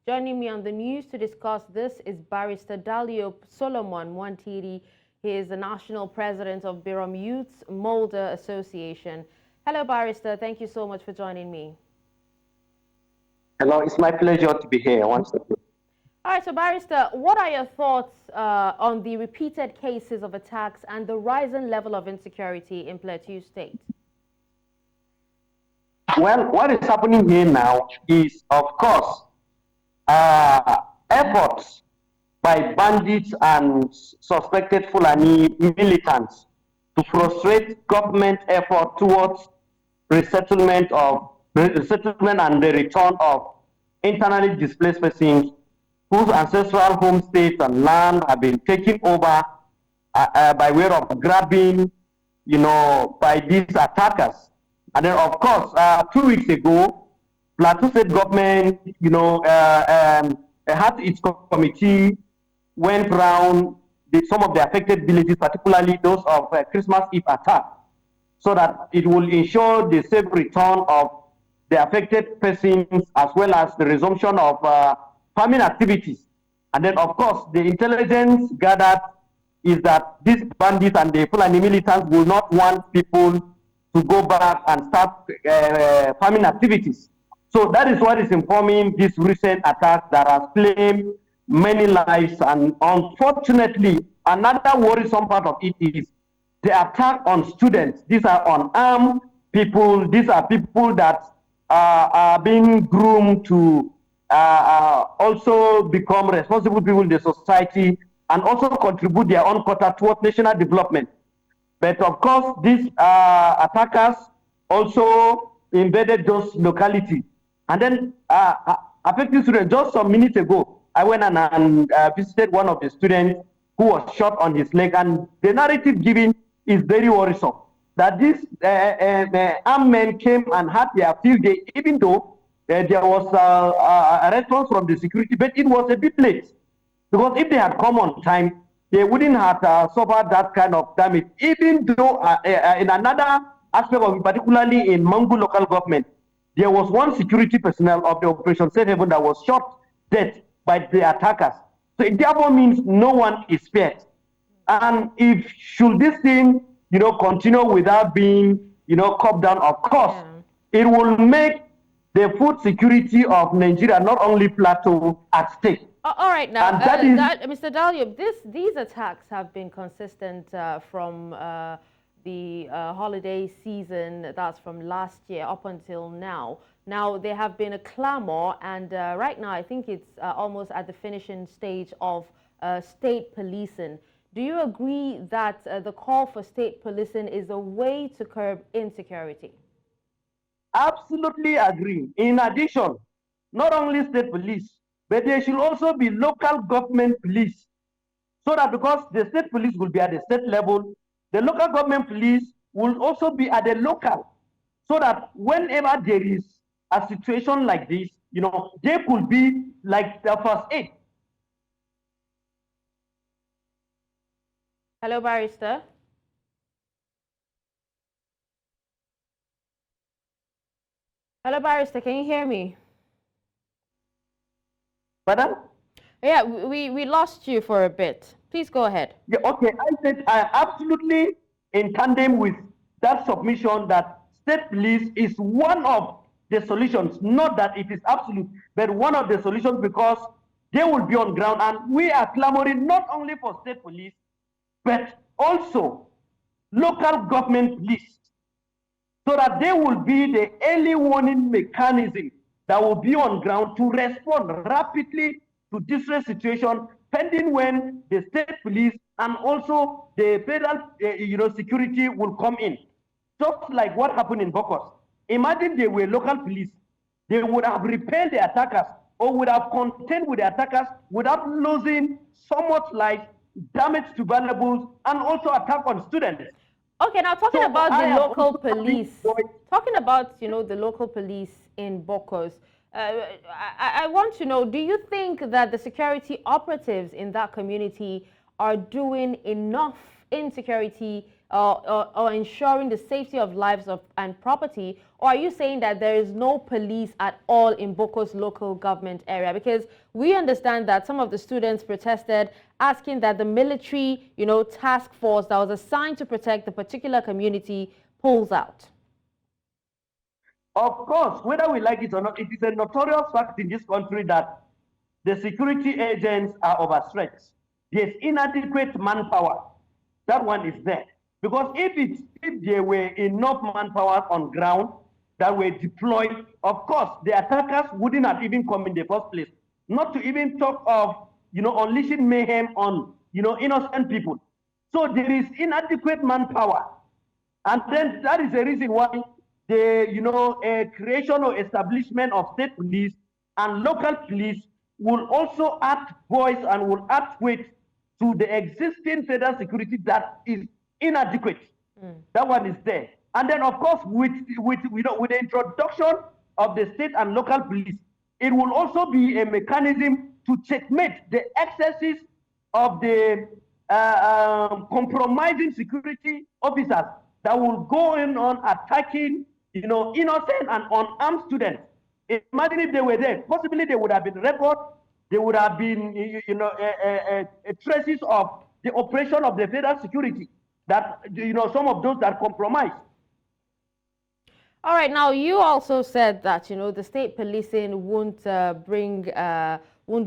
Joining me on the news to discuss this is Barrister Dalyop Solomon Mwantiri. He is the National President of Berom Youth's Moulder-Association. Hello, Barrister. Thank you so much for joining me. Hello, it's my pleasure to be here once again. All right, so Barrister, what are your thoughts on the repeated cases of attacks and the rising level of insecurity in Plateau State? Well, what is happening here now is, of course, efforts by bandits and suspected Fulani militants to frustrate government effort towards resettlement and the return of internally displaced persons whose ancestral home states and land have been taken over by way of grabbing, by these attackers. And then, of course, 2 weeks ago, Plateau State government, had its committee, went around some of the affected villages, particularly those of Christmas Eve attack, so that it will ensure the safe return of the affected persons as well as the resumption of farming activities. And then, of course, the intelligence gathered is that these bandits and the Fulani militants will not want people to go back and start farming activities. So that is what is informing this recent attack that has claimed many lives. And unfortunately, another worrisome part of it is the attack on students. These are unarmed people. These are people that are being groomed to also become responsible people in the society and also contribute their own quota towards national development. But of course, these attackers also invaded those localities. And then affecting students, just some minutes ago, I went and visited one of the students who was shot on his leg. And the narrative given is very worrisome, that these armed men came and had their field day, even though there was a response from the security, but it was a bit late. Because if they had come on time, they wouldn't have suffered that kind of damage, even though in another aspect of it, particularly in Mangu local government, there was one security personnel of the Operation Safe Haven that was shot dead by the attackers. So it therefore means no one is spared. And if should this thing, continue without being, cut down, of course, it will make the food security of Nigeria, not only Plateau, at stake. All right, now, Mr. Dalyop, these attacks have been consistent from the holiday season, that's from last year up until now. Now, there have been a clamor, and right now I think it's almost at the finishing stage of state policing. Do you agree that the call for state policing is a way to curb insecurity? Absolutely agree. In addition, not only state police, but there should also be local government police, so that because the state police will be at the state level, the local government police will also be at the local, so that whenever there is a situation like this, they could be like the first aid. Hello, Barrister. Hello, Barrister, can you hear me? Pardon? Yeah, we lost you for a bit. Please go ahead. Yeah, okay, I said I absolutely in tandem with that submission that state police is one of the solutions, not that it is absolute, but one of the solutions, because they will be on ground, and we are clamoring not only for state police, but also local government police, so that they will be the early warning mechanism that will be on ground to respond rapidly to distress situation, pending when the state police and also the federal security will come in. Just like what happened in Bokos. Imagine they were local police. They would have repelled the attackers or would have contended with the attackers without losing so much life, damage to valuables, and also attack on students. Okay, now talking about the local police, the local police in Bokos, I want to know, do you think that the security operatives in that community are doing enough in security or ensuring the safety of lives and property? Or are you saying that there is no police at all in Boko's local government area? Because we understand that some of the students protested, asking that the military, task force that was assigned to protect the particular community pulls out. Of course, whether we like it or not, it is a notorious fact in this country that the security agents are overstretched. There's inadequate manpower. That one is there. Because if there were enough manpower on ground that were deployed, of course, the attackers wouldn't have even come in the first place. Not to even talk of, unleashing mayhem on, innocent people. So there is inadequate manpower. And then that is the reason why the, creation or establishment of state police and local police will also add voice and will add weight to the existing federal security that is inadequate. That one is there. And then, of course, with the introduction of the state and local police, it will also be a mechanism to checkmate the excesses of the compromising security officers that will go in on attacking, innocent and unarmed students. Imagine if they were there. Possibly there would have been records. There would have been, traces of the operation of the federal security that, some of those that compromise. All right. Now, you also said that, the state policing won't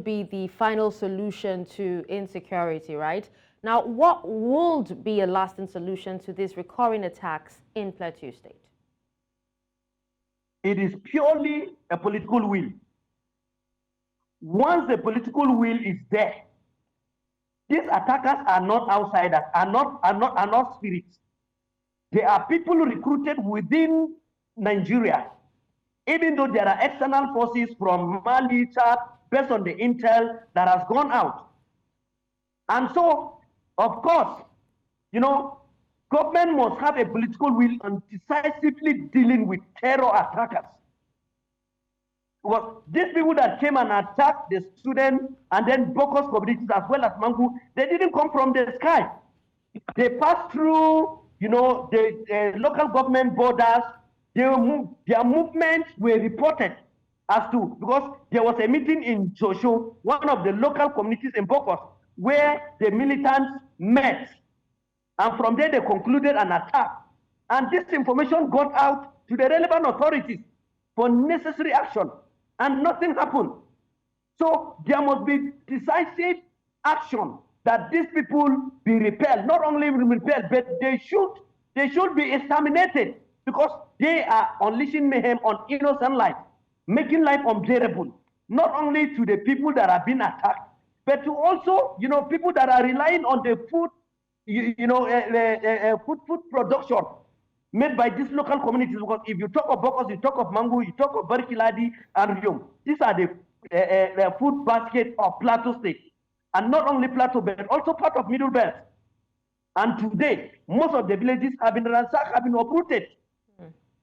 be the final solution to insecurity, right? Now, what would be a lasting solution to these recurring attacks in Plateau State? It is purely a political will. Once the political will is there, these attackers are not outsiders, are not spirits. They are people recruited within Nigeria, even though there are external forces from Mali, Chad, based on the intel that has gone out. And so, of course, government must have a political will on decisively dealing with terror attackers. Because these people that came and attacked the students and then Boko's communities as well as Mangu, they didn't come from the sky. They passed through, the local government borders. Their movements were reported as to, because there was a meeting in Josho, one of the local communities in Bokos, where the militants met. And from there, they concluded an attack. And this information got out to the relevant authorities for necessary action. And nothing happened. So there must be decisive action that these people be repelled. Not only repelled, but they should be exterminated, because they are unleashing mayhem on innocent life, making life unbearable, not only to the people that have been attacked, but to also, people that are relying on the food, food production made by these local communities. Because if you talk of Bokos, you talk of Mangu, you talk of Barikiladi and Riom. These are the food basket of Plateau State. And not only Plateau, but also part of Middle Belt. And today, most of the villages have been ransacked, have been uprooted.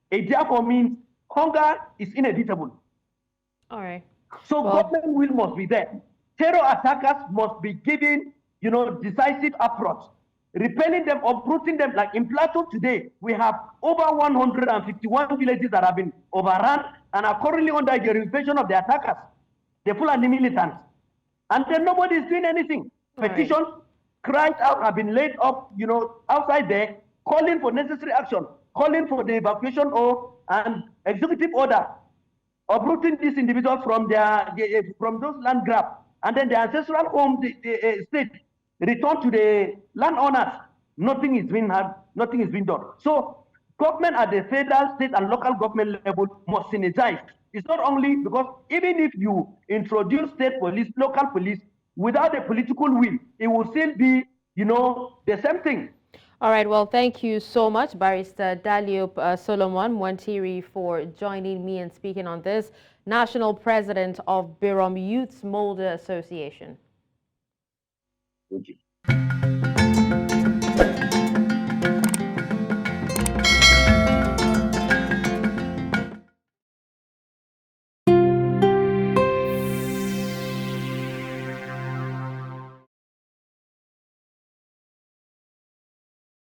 It therefore means hunger is inevitable. All right. So government will must be there. Terror attackers must be given, decisive approach. Repelling them, uprooting them. Like in Plateau today, we have over 151 villages that have been overrun and are currently under the jurisdiction of the attackers, the Fulani militants. And then nobody is doing anything. Petitions, cries out have been laid up, outside there, calling for necessary action, calling for the evacuation or an executive order, uprooting these individuals from from those land grabs, and then the ancestral home, the state, return to the landowners. Nothing is being done. So government at the federal, state, and local government level must synergize. It's not only because even if you introduce state police, local police, without a political will, it will still be, the same thing. All right. Well, thank you so much, Barrister Dalyop Solomon Mwantiri, for joining me and speaking on this. National President of Berom Youth's Moulder-Association. Thank you.